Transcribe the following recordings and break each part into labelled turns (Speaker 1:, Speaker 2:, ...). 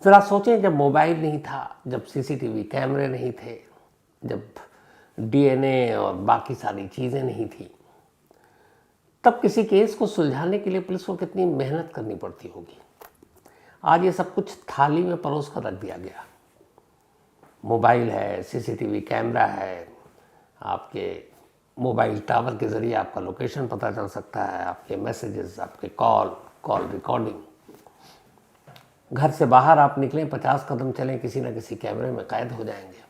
Speaker 1: ज़रा सोचें, जब मोबाइल नहीं था, जब सीसीटीवी कैमरे नहीं थे, जब डीएनए और बाकी सारी चीज़ें नहीं थी, तब किसी केस को सुलझाने के लिए पुलिस को कितनी मेहनत करनी पड़ती होगी। आज ये सब कुछ थाली में परोस कर रख दिया गया। मोबाइल है, सीसीटीवी कैमरा है, आपके मोबाइल टावर के ज़रिए आपका लोकेशन पता चल सकता है, आपके मैसेजेस, आपके कॉल रिकॉर्डिंग। घर से बाहर आप निकलें, 50 कदम चलें, किसी न किसी कैमरे में कैद हो जाएंगे।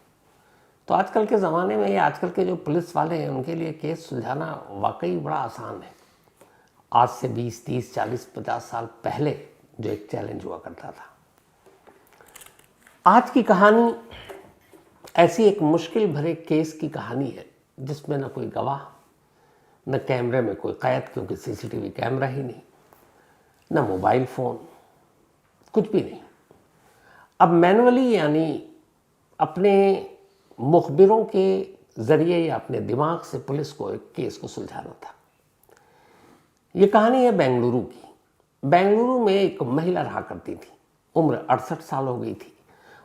Speaker 1: तो आजकल के ज़माने में, या आजकल के जो पुलिस वाले हैं, उनके लिए केस सुलझाना वाकई बड़ा आसान है। आज से 20, 30, 40, 50 साल पहले जो एक चैलेंज हुआ करता था। आज की कहानी ऐसी एक मुश्किल भरे केस की कहानी है जिसमें न कोई गवाह, न कैमरे में कोई कैद, क्योंकि सीसीटीवी कैमरा ही नहीं, न मोबाइल फ़ोन, कुछ भी नहीं। अब मैनुअली, यानी अपने मुखबिरों के ज़रिए या अपने दिमाग से पुलिस को एक केस को सुलझाना था। ये कहानी है बेंगलुरु की। बेंगलुरु में एक महिला रहा करती थी, उम्र 68 साल हो गई थी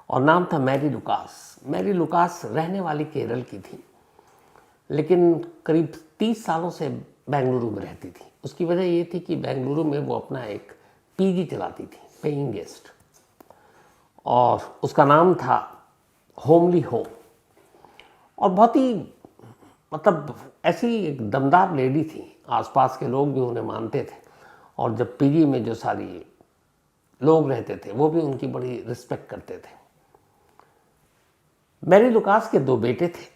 Speaker 1: और नाम था मैरी लुकास। मैरी लुकास रहने वाली केरल की थी, लेकिन करीब 30 सालों से बेंगलुरु में रहती थी। उसकी वजह ये थी कि बेंगलुरु में वो अपना एक पीजी चलाती थी, पेइंग गेस्ट, और उसका नाम था होमली होम। और बहुत ही मतलब ऐसी एक दमदार लेडी थी, आसपास के लोग भी उन्हें मानते थे, और जब पीजी में जो सारी लोग रहते थे वो भी उनकी बड़ी रिस्पेक्ट करते थे। मैरी लुकास के 2 बेटे थे,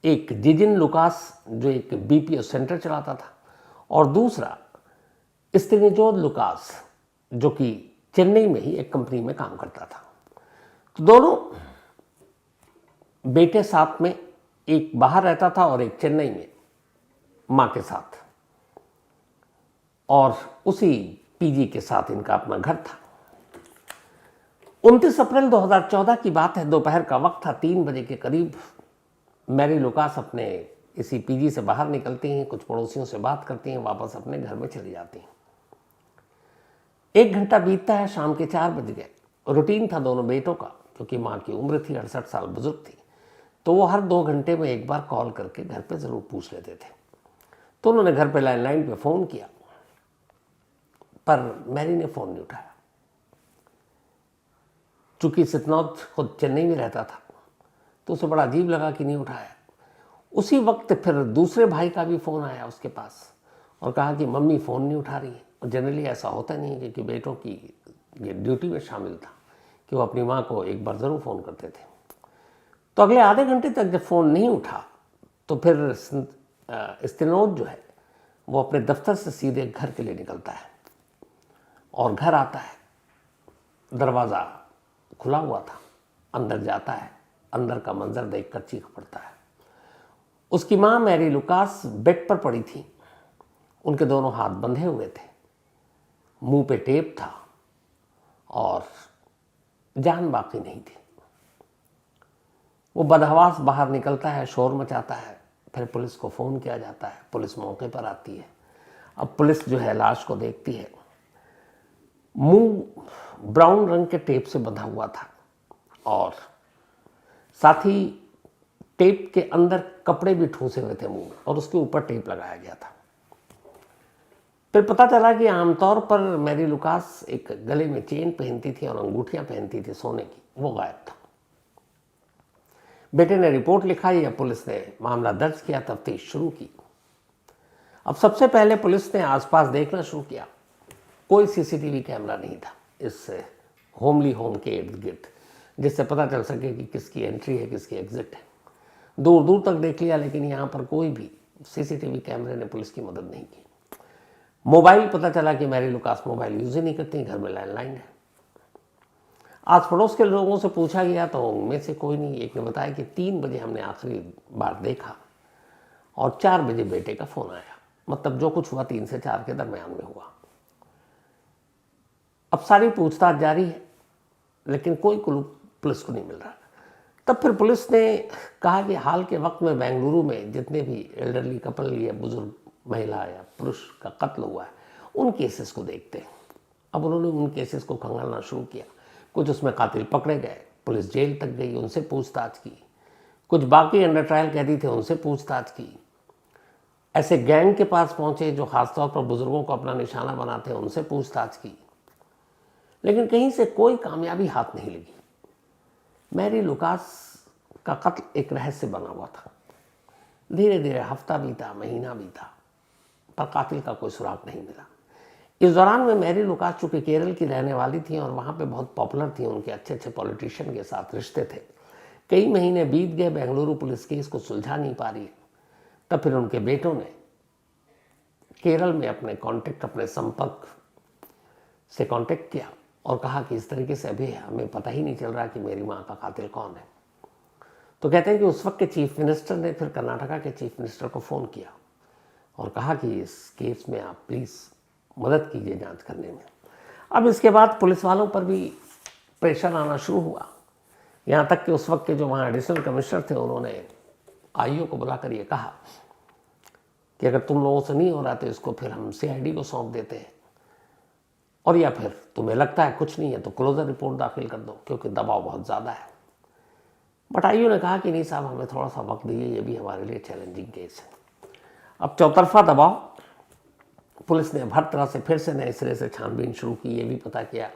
Speaker 1: एक जिजिन लुकास जो एक बीपीओ सेंटर चलाता था, और दूसरा स्टेनिजोद लुकास जो कि चेन्नई में ही एक कंपनी में काम करता था। तो दोनों बेटे साथ में, एक बाहर रहता था और एक चेन्नई में माँ के साथ, और उसी पीजी के साथ इनका अपना घर था। 29 अप्रैल 2014 की बात है, दोपहर का वक्त था, 3 बजे के करीब मैरी लुकास अपने इसी पीजी से बाहर निकलती हैं, कुछ पड़ोसियों से बात करती हैं, वापस अपने घर में चली जाती हैं। 1 घंटा बीतता है, शाम के 4 बज गए। रूटीन था दोनों बेटों का, क्योंकि माँ की उम्र थी 68 साल, बुजुर्ग थी, तो वो हर 2 घंटे में एक बार कॉल करके घर पे ज़रूर पूछ लेते थे। तो उन्होंने घर पे लैंडलाइन पे फ़ोन किया, पर मैरी ने फ़ोन नहीं उठाया। चूँकि सितनौत खुद चेन्नई में रहता था, तो उसे बड़ा अजीब लगा कि नहीं उठाया। उसी वक्त फिर दूसरे भाई का भी फ़ोन आया उसके पास और कहा कि मम्मी फ़ोन नहीं उठा रही है। और जनरली ऐसा होता नहीं है, क्योंकि बेटों की ये ड्यूटी में शामिल था कि वो अपनी माँ को एक बार ज़रूर फ़ोन करते थे। तो अगले आधे घंटे तक जब फ़ोन नहीं उठा, तो फिर स्टेनोद जो है वो अपने दफ्तर से सीधे घर के लिए निकलता है, और घर आता है, दरवाज़ा खुला हुआ था, अंदर जाता है, अंदर का मंजर देखकर चीख पड़ता है। उसकी माँ मैरी लुकास बेड पर पड़ी थी, उनके दोनों हाथ बंधे हुए थे, मुंह पे टेप था और जान बाकी नहीं थी। वो बदहवास बाहर निकलता है, शोर मचाता है, फिर पुलिस को फ़ोन किया जाता है, पुलिस मौके पर आती है। अब पुलिस जो है लाश को देखती है, मुंह ब्राउन रंग के टेप से बंधा हुआ था, और साथ ही टेप के अंदर कपड़े भी ठूंसे हुए थे मुंह में, और उसके ऊपर टेप लगाया गया था। फिर पता चला कि आमतौर पर मैरी लुकास एक गले में चेन पहनती थी और अंगूठियां पहनती थी सोने की, वो गायब था। बेटे ने रिपोर्ट लिखाई या पुलिस ने मामला दर्ज किया, तफ्तीश शुरू की। अब सबसे पहले पुलिस ने आसपास देखना शुरू किया। कोई सीसीटीवी कैमरा नहीं था इस होमली होम के इर्द गिर्द, जिससे पता चल सके कि किसकी एंट्री है, किसकी एग्जिट है। दूर दूर तक देख लिया, लेकिन यहाँ पर कोई भी सीसीटीवी कैमरे ने पुलिस की मदद नहीं की। मोबाइल, पता चला कि मैरी लुकास मोबाइल यूज़ ही नहीं करती, घर में लैंडलाइन है। आस पड़ोस के लोगों से पूछा गया तो उनमें से कोई नहीं। एक ने बताया कि 3 बजे हमने आखिरी बार देखा और 4 बजे बेटे का फ़ोन आया। मतलब जो कुछ हुआ 3 से 4 के दरमियान में हुआ। अब सारी पूछताछ जारी है, लेकिन कोई क्लू पुलिस को नहीं मिल रहा। तब फिर पुलिस ने कहा कि हाल के वक्त में बेंगलुरु में जितने भी एल्डरली कपल या बुजुर्ग महिला या पुरुष का कत्ल हुआ है, उन केसेस को देखते हैं। अब उन्होंने उन केसेस को खंगालना शुरू किया। कुछ उसमें कातिल पकड़े गए, पुलिस जेल तक गई, उनसे पूछताछ की। कुछ बाकी अंडर ट्रायल कैदी थे, उनसे पूछताछ की। ऐसे गैंग के पास पहुंचे जो खासतौर पर बुजुर्गों को अपना निशाना बनाते हैं, उनसे पूछताछ की, लेकिन कहीं से कोई कामयाबी हाथ नहीं लगी। मैरी लुकास का कत्ल एक रहस्य बना हुआ था। धीरे धीरे हफ्ता बीता, महीना बीता, पर कातिल का कोई सुराग नहीं मिला। इस दौरान में मैरी लुकास चूंकि केरल की रहने वाली थी और वहाँ पे बहुत पॉपुलर थी, उनके अच्छे अच्छे पॉलिटिशियन के साथ रिश्ते थे। कई महीने बीत गए, बेंगलुरु पुलिस केस को सुलझा नहीं पा रही। तब फिर उनके बेटों ने केरल में अपने संपर्क से कांटेक्ट किया और कहा कि इस तरीके से अभी हमें पता ही नहीं चल रहा कि मेरी माँ का कातिल कौन है। तो कहते हैं कि उस वक्त के चीफ मिनिस्टर ने फिर कर्नाटका के चीफ मिनिस्टर को फ़ोन किया और कहा कि इस केस में आप प्लीज़ मदद कीजिए जांच करने में। अब इसके बाद पुलिस वालों पर भी प्रेशर आना शुरू हुआ, यहाँ तक कि उस वक्त के जो वहाँ एडिशनल कमिश्नर थे, उन्होंने आईओ को बुलाकर ये कहा कि अगर तुम लोगों से नहीं हो रहा तो इसको फिर हम सीआईडी को सौंप देते हैं, और या फिर तुम्हें लगता है कुछ नहीं है तो क्लोजर रिपोर्ट दाखिल कर दो, क्योंकि दबाव बहुत ज़्यादा है। बट आईओ ने कहा कि नहीं साहब, हमें थोड़ा सा वक्त दीजिए, ये भी हमारे लिए चैलेंजिंग केस है। अब चौतरफा दबाव, पुलिस ने हर तरह से फिर से नए सिरे से छानबीन शुरू की। ये भी पता किया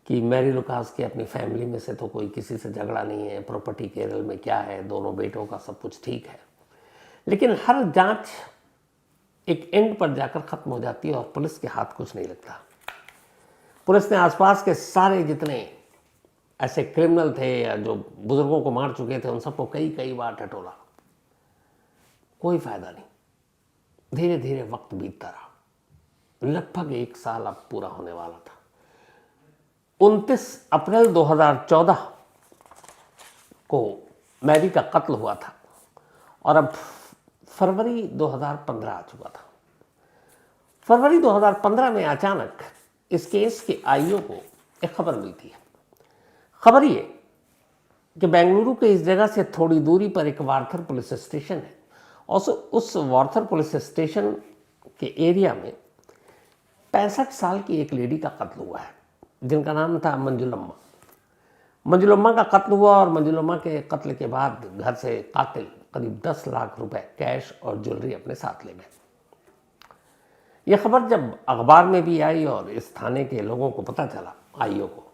Speaker 1: कि मैरी लुकास की अपनी फैमिली में से तो कोई किसी से झगड़ा नहीं है, प्रॉपर्टी केरल में क्या है, दोनों बेटों का सब कुछ ठीक है। लेकिन हर जांच एक एंड पर जाकर ख़त्म हो जाती है और पुलिस के हाथ कुछ नहीं लगता। पुलिस ने आसपास के सारे जितने ऐसे क्रिमिनल थे या जो बुजुर्गों को मार चुके थे, उन सबको कई बार टटोला, कोई फायदा नहीं। धीरे धीरे वक्त बीतता रहा, लगभग 1 साल अब पूरा होने वाला था। 29 अप्रैल 2014 को मैरी का कत्ल हुआ था और अब फरवरी 2015 आ चुका था। फरवरी 2015 में अचानक इस केस के आईओ को एक खबर मिली थी। खबर ये कि बेंगलुरु के इस जगह से थोड़ी दूरी पर एक वार्थर पुलिस स्टेशन है और उस वार्थर पुलिस स्टेशन के एरिया में 65 साल की एक लेडी का कत्ल हुआ है, जिनका नाम था मंजुलम्मा। मंजुलम्मा का कत्ल हुआ और मंजुलम्मा के कत्ल के बाद घर से कातिल करीब 10 लाख रुपए कैश और ज्वेलरी अपने साथ ले गए। यह खबर जब अखबार में भी आई और इस थाने के लोगों को पता चला, आईओ को,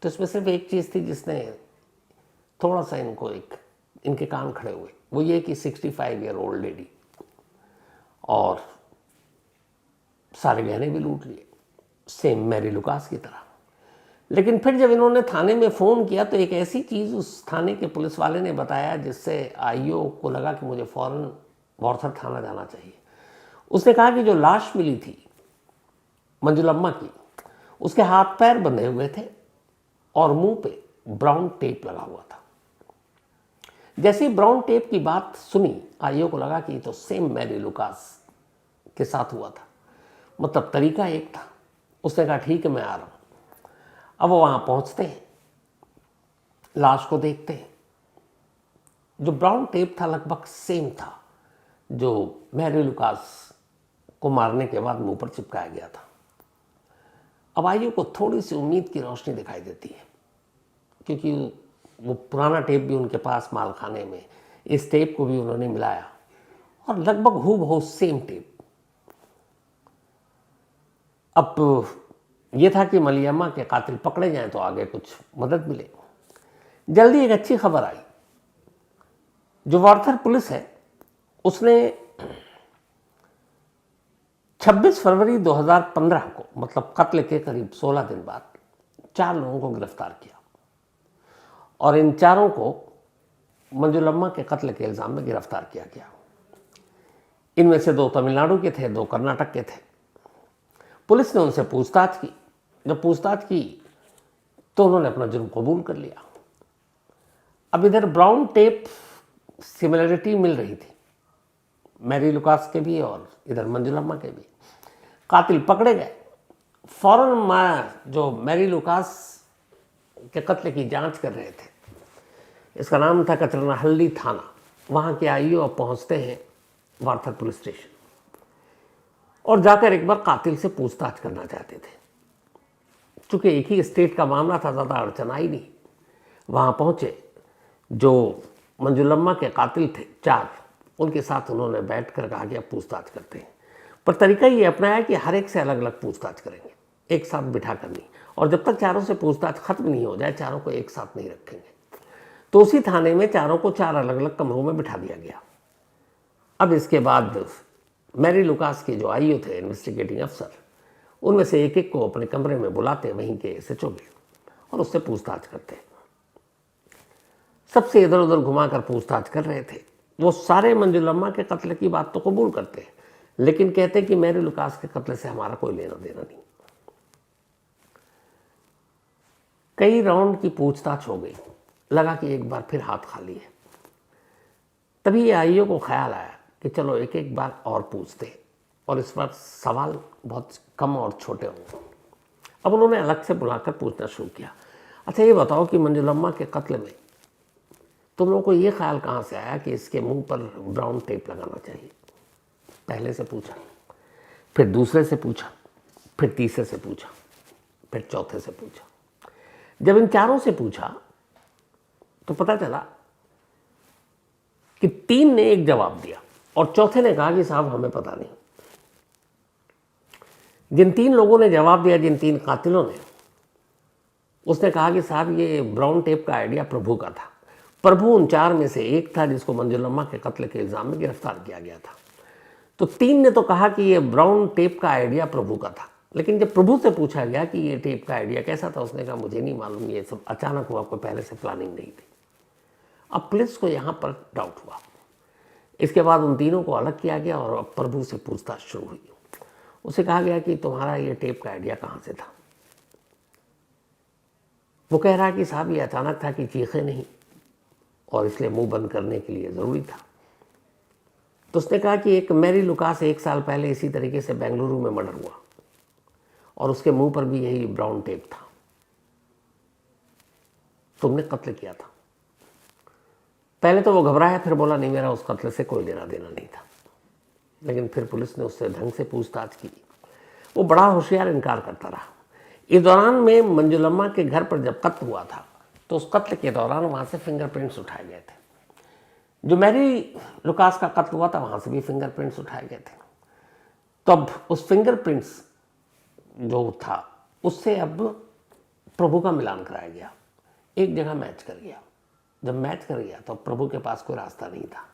Speaker 1: तो इसमें सिर्फ एक चीज़ थी जिसने थोड़ा सा इनके कान खड़े हुए, वो ये कि 65 ईयर ओल्ड लेडी, और सारे गहने भी लूट लिए, सेम मैरी लुकास की तरह। लेकिन फिर जब इन्होंने थाने में फ़ोन किया तो एक ऐसी चीज़ उस थाने के पुलिस वाले ने बताया जिससे आईओ को लगा कि मुझे फ़ौरन वार्थर थाना जाना चाहिए। उसने कहा कि जो लाश मिली थी मंजुलम्मा की, उसके हाथ पैर बंधे हुए थे और मुंह पे ब्राउन टेप लगा हुआ था। जैसे ही ब्राउन टेप की बात सुनी, आईओ को लगा कि तो सेम मैरी लुकास के साथ हुआ था, मतलब तरीका एक था। उसने कहा ठीक है, मैं आ रहा हूँ। अब वो वहाँ पहुँचते हैं, लाश को देखते हैं। जो ब्राउन टेप था लगभग सेम था जो मैरी लुकास को मारने के बाद मुंह पर चिपकाया गया था। अब आईओ को थोड़ी सी उम्मीद की रोशनी दिखाई देती है, क्योंकि वो पुराना टेप भी उनके पास मालखाने में, इस टेप को भी उन्होंने मिलाया और लगभग हूबहू सेम टेप। अब ये था कि मलियम्मा के कातिल पकड़े जाएं तो आगे कुछ मदद मिले। जल्दी एक अच्छी खबर आई। जो वार्थर पुलिस है उसने 26 फरवरी 2015 को, मतलब कत्ल के करीब 16 दिन बाद, 4 लोगों को गिरफ्तार किया और इन चारों को मंजुलम्मा के कत्ल के इल्ज़ाम में गिरफ्तार किया गया। इनमें से 2 तमिलनाडु के थे, 2 कर्नाटक के थे। पुलिस ने उनसे पूछताछ की। जब पूछताछ की तो उन्होंने अपना जुर्म कबूल कर लिया। अब इधर ब्राउन टेप सिमिलरिटी मिल रही थी मैरी लुकास के भी और इधर मंजुलम्मा के भी। कातिल पकड़े गए। फौरन जो मैरी लुकास के कत्ल की जांच कर रहे थे, इसका नाम था कचरनाहल्ली थाना, वहाँ के आईओ अब पहुँचते हैं वार्थर पुलिस स्टेशन और जाकर एक बार कातिल से पूछताछ करना चाहते थे। चूँकि एक ही स्टेट का मामला था, ज़्यादा अड़चन आई नहीं। वहाँ पहुँचे, जो मंजुलम्मा के कातिल थे 4, उनके साथ उन्होंने बैठ कर कहा कि अब पूछताछ करते हैं। पर तरीका ये अपनाया कि हर एक से अलग अलग पूछताछ करेंगे, एक साथ बिठा कर नहीं, और जब तक चारों से पूछताछ खत्म नहीं हो जाए चारों को एक साथ नहीं रखेंगे। तो उसी थाने में चारों को 4 अलग अलग कमरों में बिठा दिया गया। अब इसके बाद मैरी लुकास के जो आईओ थे, इन्वेस्टिगेटिंग अफसर, उनमें से एक एक को अपने कमरे में बुलाते, वहीं के एसएचओ भी, और उससे पूछताछ करते। सबसे इधर उधर घुमाकर पूछताछ कर रहे थे। वो सारे मंजुलम्मा के कत्ल की बात तो कबूल करते, लेकिन कहते कि मैरी लुकास के कत्ल से हमारा कोई लेना देना नहीं। कई राउंड की पूछताछ हो गई, लगा कि एक बार फिर हाथ खाली है। तभी ये आईओ को ख्याल आया कि चलो एक एक बार और पूछते, और इस बार सवाल बहुत कम और छोटे होंगे। अब उन्होंने अलग से बुलाकर पूछना शुरू किया, अच्छा ये बताओ कि मंजुलम्मा के कत्ल में तुम लोगों को ये ख्याल कहाँ से आया कि इसके मुंह पर ब्राउन टेप लगाना चाहिए? पहले से पूछा, फिर दूसरे से पूछा, फिर तीसरे से पूछा, फिर चौथे से पूछा। जब इन चारों से पूछा तो पता चला कि 3 ने एक जवाब दिया और चौथे ने कहा कि साहब हमें पता नहीं। जिन 3 लोगों ने जवाब दिया, जिन 3 कातिलों ने, उसने कहा कि साहब ये ब्राउन टेप का आइडिया प्रभु का था। प्रभु उन 4 में से एक था जिसको मंजुलम्मा के कत्ल के इल्जाम में गिरफ्तार किया गया था। तो 3 ने तो कहा कि ये ब्राउन टेप का आइडिया प्रभु का था, लेकिन जब प्रभु से पूछा गया कि ये टेप का आइडिया कैसा था, उसने कहा मुझे नहीं मालूम, ये सब अचानक हुआ, कोई पहले से प्लानिंग नहीं थी। अब पुलिस को यहाँ पर डाउट हुआ। इसके बाद उन तीनों को अलग किया गया और अब प्रभु से पूछताछ शुरू हुई। उसे कहा गया कि तुम्हारा ये टेप का आइडिया कहाँ से था? वो कह रहा कि साहब ये अचानक था कि चीखे नहीं, और इसलिए मुंह बंद करने के लिए ज़रूरी था। तो उसने कहा कि एक मैरी लुकास 1 साल पहले इसी तरीके से बेंगलुरु में मर्डर हुआ और उसके मुंह पर भी यही ब्राउन टेप था, तुमने कत्ल किया था। पहले तो वो घबराया, फिर बोला नहीं मेरा उस कत्ल से कोई लेना देना नहीं था। लेकिन फिर पुलिस ने उससे ढंग से पूछताछ की। वो बड़ा होशियार इनकार करता रहा। इस दौरान में मंजुलम्मा के घर पर जब कत्ल हुआ था तो उस कत्ल के दौरान वहाँ से फिंगरप्रिंट्स उठाए गए थे। जो मैरी लुकास का कत्ल हुआ था वहाँ से भी फिंगरप्रिंट्स उठाए गए थे। तो अब उस फिंगरप्रिंट्स जो था उससे अब प्रभु का मिलान कराया गया, एक जगह मैच कर गया। जब मैच कर गया तो प्रभु के पास कोई रास्ता नहीं था।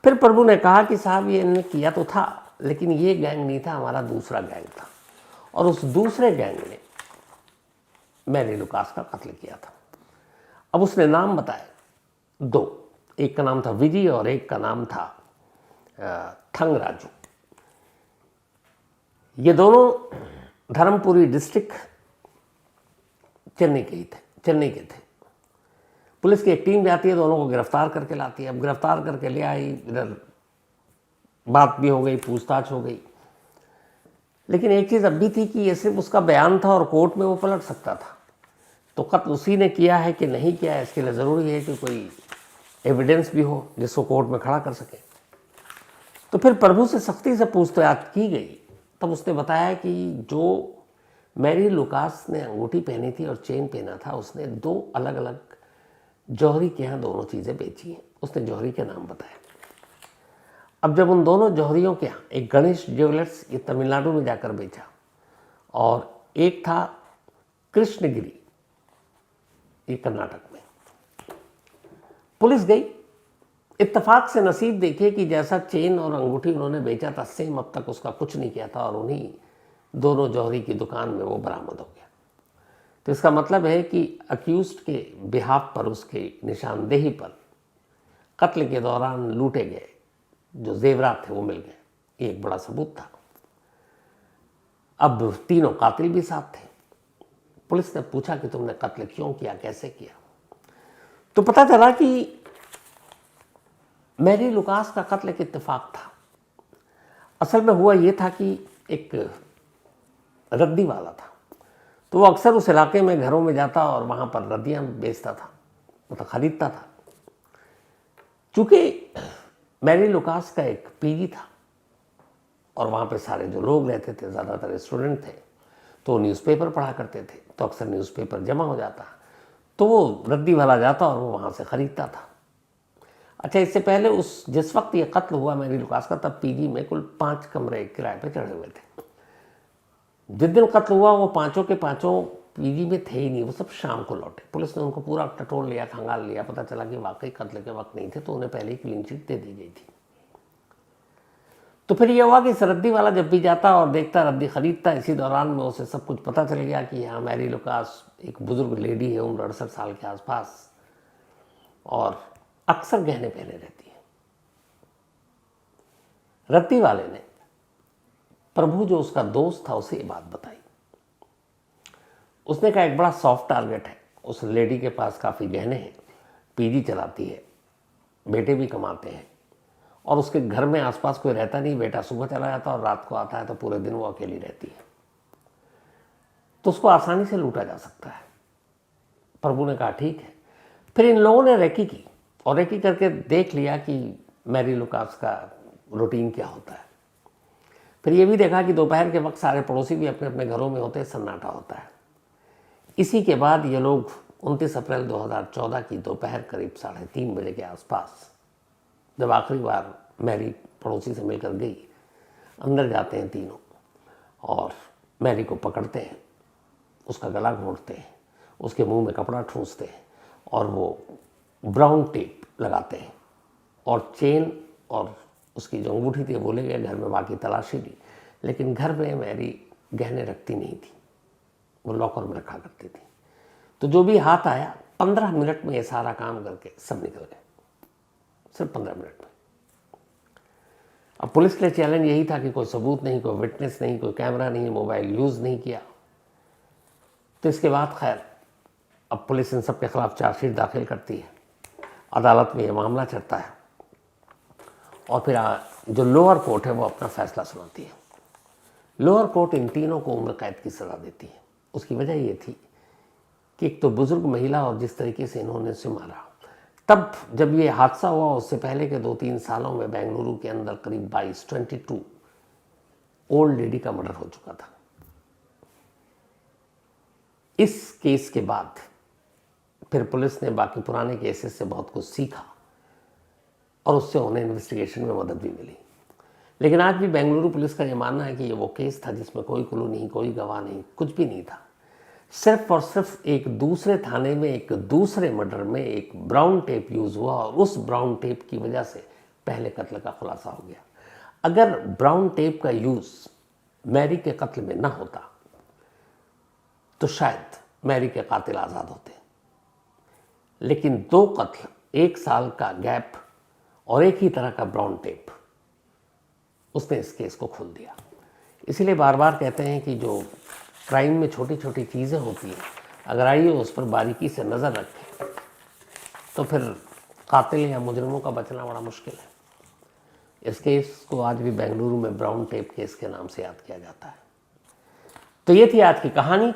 Speaker 1: फिर प्रभु ने कहा कि साहब ये इन्होंने किया तो था, लेकिन ये गैंग नहीं था, हमारा दूसरा गैंग था, और उस दूसरे गैंग ने मैरी लुकास का कत्ल किया था। अब उसने नाम बताए 2, एक का नाम था विजय और एक का नाम था थंग राजू। ये दोनों धर्मपुरी डिस्ट्रिक्ट चेन्नई के थे। पुलिस की एक टीम जाती है, दोनों को गिरफ्तार करके लाती है। अब गिरफ्तार करके ले आई, इधर बात भी हो गई, पूछताछ हो गई। लेकिन एक चीज़ अब भी थी कि ये सिर्फ उसका बयान था और कोर्ट में वो पलट सकता था। तो कत्ल उसी ने किया है कि नहीं किया है, इसके लिए ज़रूरी है कि कोई एविडेंस भी हो जिसको कोर्ट में खड़ा कर सके। तो फिर प्रभु से सख्ती से पूछताछ की गई। तब उसने बताया कि जो मैरी लुकास ने अंगूठी पहनी थी और चेन पहना था, उसने 2 अलग अलग जौहरी के यहाँ दोनों चीज़ें बेची हैं। उसने जौहरी के नाम बताया। अब जब उन दोनों जौहरियों के यहाँ, एक गणेश ज्वेलर्स ये तमिलनाडु में जाकर बेचा और एक था कृष्णगिरी ये कर्नाटक में। पुलिस गई, इत्तेफाक से नसीब देखिए कि जैसा चेन और अंगूठी उन्होंने बेचा था सेम अब तक उसका कुछ नहीं किया था, और उन्हीं दोनों जौहरी की दुकान में वो बरामद हो गया। तो इसका मतलब है कि अक्यूज्ड के बिहाफ पर, उसके निशानदेही पर कत्ल के दौरान लूटे गए जो जेवरात थे वो मिल गए। ये एक बड़ा सबूत था। अब तीनों कातिल भी साथ थे। पुलिस ने पूछा कि तुमने कत्ल क्यों किया, कैसे किया? तो पता चला कि मैरी लुकास का कत्ल एक इत्तेफाक था। असल में हुआ ये था कि एक रद्दी वाला था, तो वो अक्सर उस इलाके में घरों में जाता और वहाँ पर रद्दियाँ बेचता था, मतलब खरीदता था। चूँकि मैरी लुकास का एक पीजी था और वहाँ पे सारे जो लोग रहते थे ज़्यादातर स्टूडेंट थे, तो न्यूज़पेपर पढ़ा करते थे, तो अक्सर न्यूज़पेपर जमा हो जाता, तो वो रद्दी वाला जाता और वो वहाँ से ख़रीदता था। अच्छा, इससे पहले जिस वक्त ये कत्ल हुआ मैरी लुकास का, तब पीजी में कुल 5 कमरे किराए पे चढ़े हुए थे। जिस दिन कत्ल हुआ वो पाँचों के पाँचों पीजी में थे ही नहीं, वो सब शाम को लौटे। पुलिस ने उनको पूरा टटोल लिया, खंगाल लिया, पता चला कि वाकई कत्ल के वक्त नहीं थे, तो उन्हें पहले ही क्लीन चिट दे दी गई थी। तो फिर ये हुआ कि इस रद्दी वाला जब भी जाता और देखता, रद्दी खरीदता, इसी दौरान में उसे सब कुछ पता चल गया कि हाँ, मैरी लुकास एक बुजुर्ग लेडी है, उम्र 68 साल के आसपास, और अक्सर गहने पहने रहती है। रद्दी वाले ने प्रभु, जो उसका दोस्त था, उसे ये बात बताई। उसने कहा एक बड़ा सॉफ्ट टारगेट है, उस लेडी के पास काफ़ी गहने हैं, पीजी चलाती है, बेटे भी कमाते हैं, और उसके घर में आसपास कोई रहता नहीं, बेटा सुबह चला जाता और रात को आता है, तो पूरे दिन वो अकेली रहती है, तो उसको आसानी से लूटा जा सकता है। प्रभु ने कहा ठीक है। फिर इन लोगों ने रेकी की और रेकी करके देख लिया कि मैरी लुकास का रूटीन क्या होता है। फिर ये भी देखा कि दोपहर के वक्त सारे पड़ोसी भी अपने अपने घरों में होते हैं, सन्नाटा होता है। इसी के बाद ये लोग 29 अप्रैल 2014 की दोपहर करीब 3:30 बजे के आसपास, जब आखिरी बार मैरी पड़ोसी से मिलकर गई, अंदर जाते हैं तीनों और मैरी को पकड़ते हैं, उसका गला घोंटते हैं, उसके मुंह में कपड़ा ठूंसते हैं और वो ब्राउन टेप लगाते हैं और चेन और उसकी जो अंगूठी थी वो ले गए, घर में बाकी तलाशी ली, लेकिन घर में मैरी गहने रखती नहीं थी, वो लॉकर में रखा करती थी। तो जो भी हाथ आया 15 मिनट में ये सारा काम करके सब निकल गए, सिर्फ 15 मिनट में। अब पुलिस के लिए चैलेंज यही था कि कोई सबूत नहीं, कोई विटनेस नहीं, कोई कैमरा नहीं, मोबाइल यूज़ नहीं किया। तो इसके बाद खैर अब पुलिस इन सब के खिलाफ चार्जशीट दाखिल करती है, अदालत में ये मामला चलता है और फिर जो लोअर कोर्ट है वो अपना फैसला सुनाती है। लोअर कोर्ट इन तीनों को उम्र कैद की सज़ा देती है। उसकी वजह ये थी कि एक तो बुजुर्ग महिला और जिस तरीके से इन्होंने उसे मारा। तब जब ये हादसा हुआ उससे पहले के 2-3 सालों में बेंगलुरु के अंदर करीब 22 ओल्ड लेडी का मर्डर हो चुका था। इस केस के बाद फिर पुलिस ने बाकी पुराने केसेस से बहुत कुछ सीखा और उससे उन्हें इन्वेस्टिगेशन में मदद भी मिली। लेकिन आज भी बेंगलुरु पुलिस का ये मानना है कि ये वो केस था जिसमें कोई क्लू नहीं, कोई गवाह नहीं, कुछ भी नहीं था। सिर्फ और सिर्फ एक दूसरे थाने में एक दूसरे मर्डर में एक ब्राउन टेप यूज़ हुआ और उस ब्राउन टेप की वजह से पहले कत्ल का खुलासा हो गया। अगर ब्राउन टेप का यूज़ मैरी के कत्ल में ना होता तो शायद मैरी के कातिल आज़ाद होते। लेकिन 2 कत्ल, 1 साल का गैप और एक ही तरह का ब्राउन टेप, उसने इस केस को खोल दिया। इसीलिए बार बार कहते हैं कि जो क्राइम में छोटी छोटी चीज़ें होती हैं, अगर आइए उस पर बारीकी से नज़र रखें तो फिर कातिल या मुजरिमों का बचना बड़ा मुश्किल है। इस केस को आज भी बेंगलुरु में ब्राउन टेप केस के नाम से याद किया जाता है। तो ये थी आज की कहानी।